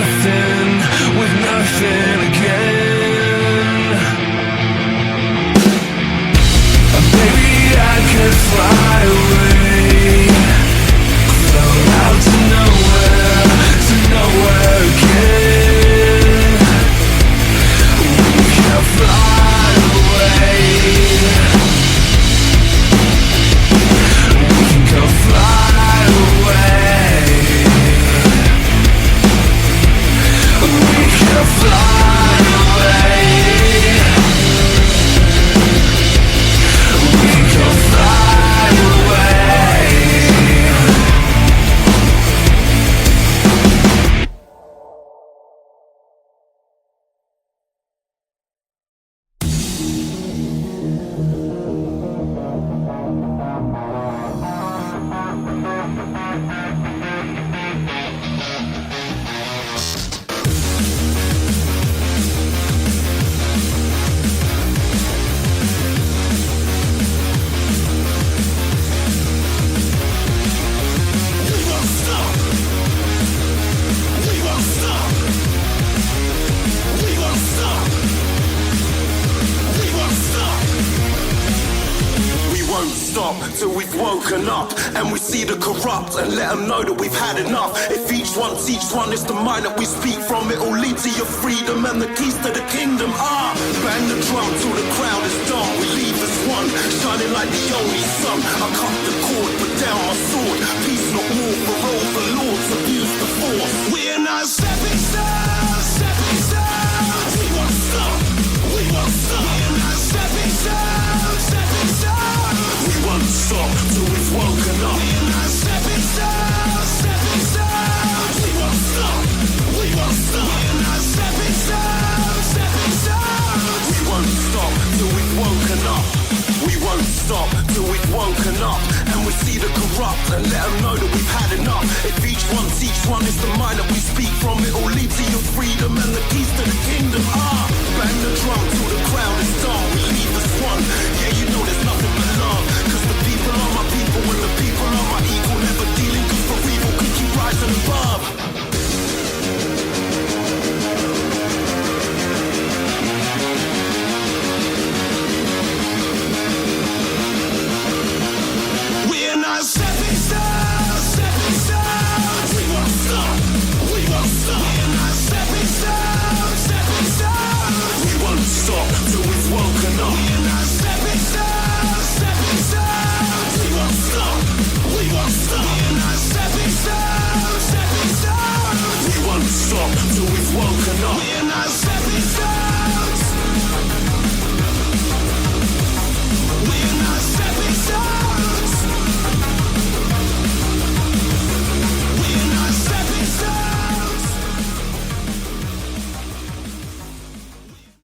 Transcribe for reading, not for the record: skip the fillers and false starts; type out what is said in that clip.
nothing, with nothing again. Baby, I could fly away, float out to nowhere again. We can fly away, we can go fly away, we can fly away, we can fly away. Till we've woken up and we see the corrupt and let them know that we've had enough. If each one is the mind that we speak from, it will lead to your freedom and the keys to the kingdom. Bang the drum till the crowd is done. We leave as one, shining like the only sun. I cut the cord, put down my sword. Peace not war for overlords, abuse the force. We're not stepping stones, stepping stones. We won't stop, we won't stop. We're not stepping stones, stepping stones. We won't stop till we've woken up. We're not stepping stones, stepping stones. We won't stop, we won't stop. We're not stepping stones, stepping stones. We won't stop till we've woken up. We won't stop till we've woken up and we see the corrupt and let them know that we've had enough. If each one is the mind that we speak from, it will lead to your freedom and the keys to the kingdom. Bang the drum till the crowd is done. We leave as one. Yeah, you know there's nothing but love. Cause the people are my people and the people are my equal. Never dealing good for evil, could keep rising above. We're not stepping stones, stepping stones. We won't stop, we won't stop. We're not stepping stones, stepping stones. We won't stop till we've woken up. We're not stepping stones, stepping stones. We won't stop, we won't stop. We're not stepping stones, stepping stones. We won't stop till we've woken up. We're not